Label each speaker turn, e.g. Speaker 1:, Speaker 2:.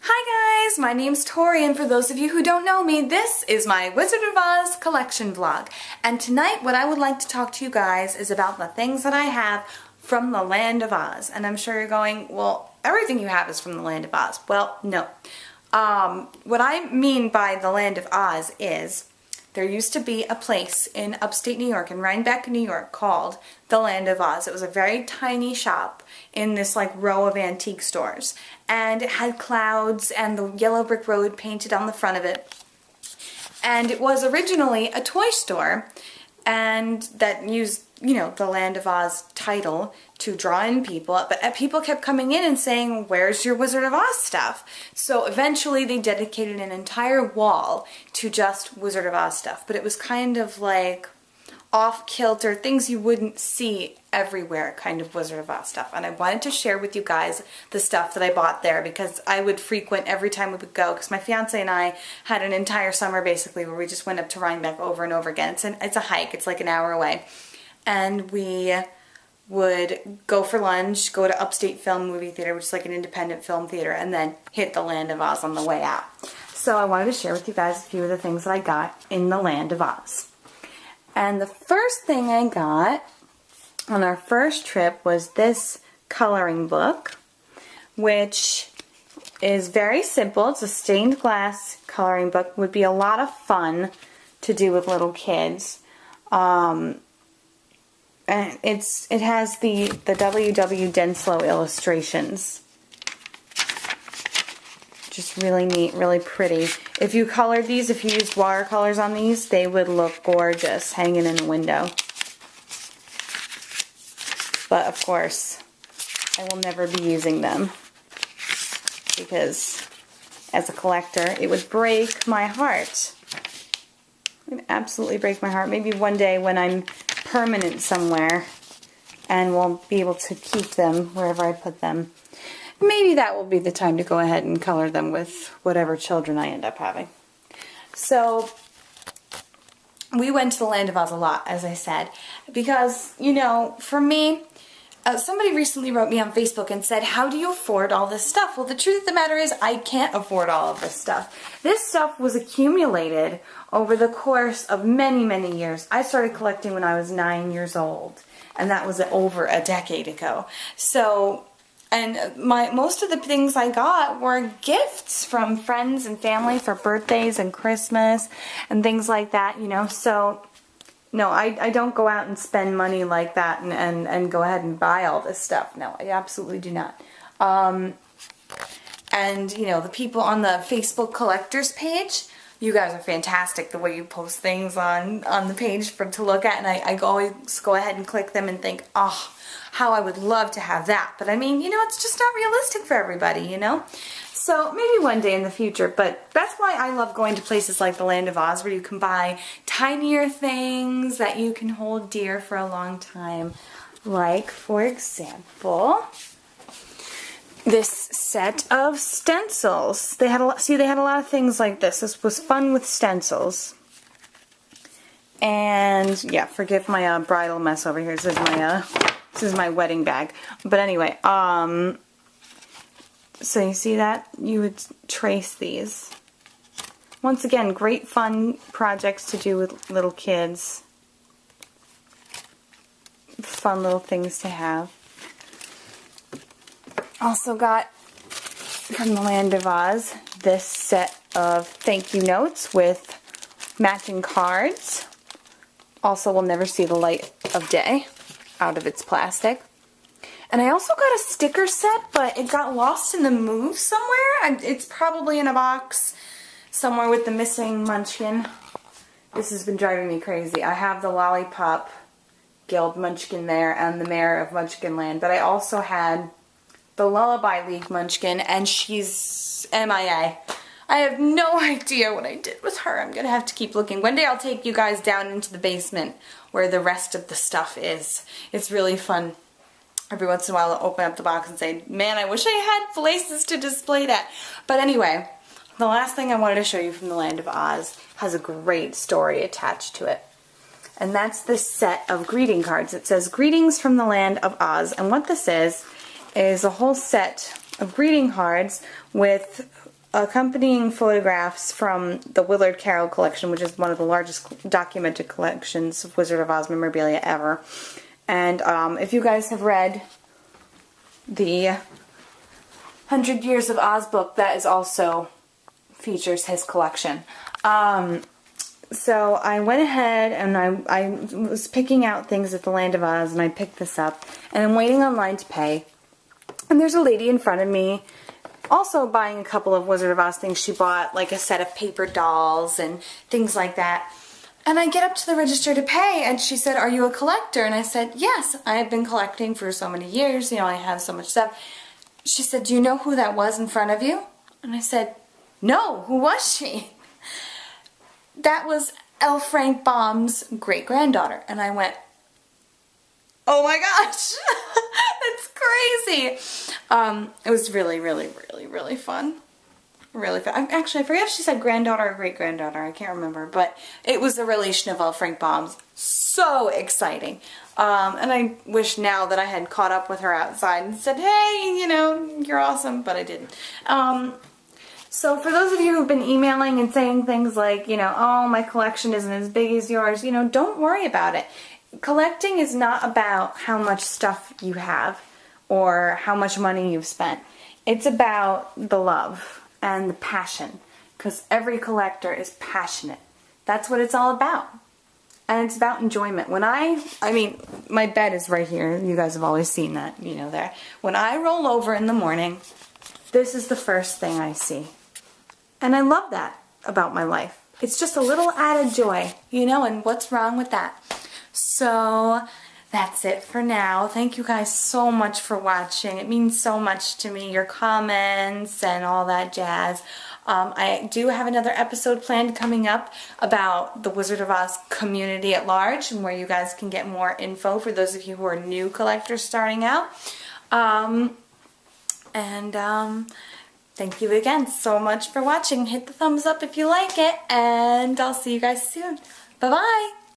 Speaker 1: Hi guys, my name's Tori, and for those of you who don't know me, this is my Wizard of Oz collection vlog. And tonight what I would like to talk to you guys is about the things that I have from the Land of Oz. And I'm sure you're going, well, everything you have is from the Land of Oz. Well, no. What I mean by the Land of Oz is there used to be a place in Upstate New York, in Rhinebeck, New York, called the Land of Oz. It was a very tiny shop in this like row of antique stores. And it had clouds and the yellow brick road painted on the front of it. And it was originally a toy store and that used, you know, the Land of Oz title to draw in people, but people kept coming in and saying, where's your Wizard of Oz stuff? So eventually they dedicated an entire wall to just Wizard of Oz stuff, but it was kind of like off-kilter, things you wouldn't see everywhere kind of Wizard of Oz stuff. And I wanted to share with you guys the stuff that I bought there because I would frequent every time we would go, because my fiance and I had an entire summer basically where we just went up to Rhinebeck over and over again. It's a hike, it's like an hour away. And we would go for lunch, go to Upstate Film Movie Theater, which is like an independent film theater, and then hit the Land of Oz on the way out. So I wanted to share with you guys a few of the things that I got in the Land of Oz. And the first thing I got on our first trip was this coloring book, which is very simple. It's a stained glass coloring book. Would be a lot of fun to do with little kids. And it has the W.W. Denslow illustrations. Just really neat, really pretty. If you colored these, if you used watercolors on these, they would look gorgeous hanging in the window. But of course, I will never be using them because as a collector, it would break my heart. It would absolutely break my heart. Maybe one day when I'm permanent somewhere and won't be able to keep them wherever I put them, maybe that will be the time to go ahead and color them with whatever children I end up having. So we went to the Land of Oz a lot, as I said, because, you know, for me, somebody recently wrote me on Facebook and said, how do you afford all this stuff? Well, the truth of the matter is I can't afford all of this stuff. This stuff was accumulated over the course of many, many years. I started collecting when I was 9 years old, and that was over a decade ago. So, and most of the things I got were gifts from friends and family for birthdays and Christmas and things like that, you know. So, no, I don't go out and spend money like that and go ahead and buy all this stuff. No, I absolutely do not. And, you know, the people on the Facebook collectors page, you guys are fantastic the way you post things on the page to look at, and I always go ahead and click them and think, oh, how I would love to have that. But I mean, you know, it's just not realistic for everybody, you know? So maybe one day in the future, but that's why I love going to places like the Land of Oz where you can buy tinier things that you can hold dear for a long time. Like, for example, this set of stencils. They had a lot of things like this. This was fun with stencils. And yeah, forgive my bridal mess over here. This is my wedding bag. But anyway, so you see that? You would trace these. Once again, great fun projects to do with little kids. Fun little things to have. Also got from the Land of Oz this set of thank you notes with matching cards. Also will never see the light of day out of its plastic. And I also got a sticker set, but it got lost in the move somewhere. It's probably in a box somewhere with the missing Munchkin. This has been driving me crazy. I have the Lollipop Guild Munchkin there and the Mayor of Munchkinland, but I also had the Lullaby League Munchkin, and she's MIA. I have no idea what I did with her. I'm going to have to keep looking. One day I'll take you guys down into the basement where the rest of the stuff is. It's really fun. Every once in a while I'll open up the box and say, man, I wish I had places to display that. But anyway, the last thing I wanted to show you from the Land of Oz has a great story attached to it. And that's this set of greeting cards. It says, Greetings from the Land of Oz. And what this is a whole set of greeting cards with accompanying photographs from the Willard Carroll collection, which is one of the largest documented collections of Wizard of Oz memorabilia ever. And if you guys have read the 100 Years of Oz book, that is also features his collection. So I went ahead and I was picking out things at the Land of Oz, and I picked this up, and I'm waiting online to pay. And there's a lady in front of me also buying a couple of Wizard of Oz things. She bought like a set of paper dolls and things like that. And I get up to the register to pay, and she said, "Are you a collector?" And I said, "Yes, I've been collecting for so many years. You know, I have so much stuff." She said, "Do you know who that was in front of you?" And I said, "No, who was she?" That was L. Frank Baum's great-granddaughter. And I went, "Oh my gosh, that's crazy." It was really, really, really, really fun. Really fun. Actually, I forget if she said granddaughter or great-granddaughter. I can't remember. But it was a relation of L. Frank Baum's. So exciting. And I wish now that I had caught up with her outside and said, "Hey, you know, you're awesome," but I didn't. So for those of you who've been emailing and saying things like, you know, "Oh, my collection isn't as big as yours," you know, don't worry about it. Collecting is not about how much stuff you have or how much money you've spent. It's about the love and the passion, because every collector is passionate. That's what it's all about. And it's about enjoyment. When I mean, my bed is right here. You guys have always seen that, you know, there. When I roll over in the morning, this is the first thing I see. And I love that about my life. It's just a little added joy, you know, and what's wrong with that? So that's it for now. Thank you guys so much for watching. It means so much to me, your comments and all that jazz. I do have another episode planned coming up about the Wizard of Oz community at large, and where you guys can get more info for those of you who are new collectors starting out. Thank you again so much for watching. Hit the thumbs up if you like it, and I'll see you guys soon. Bye-bye!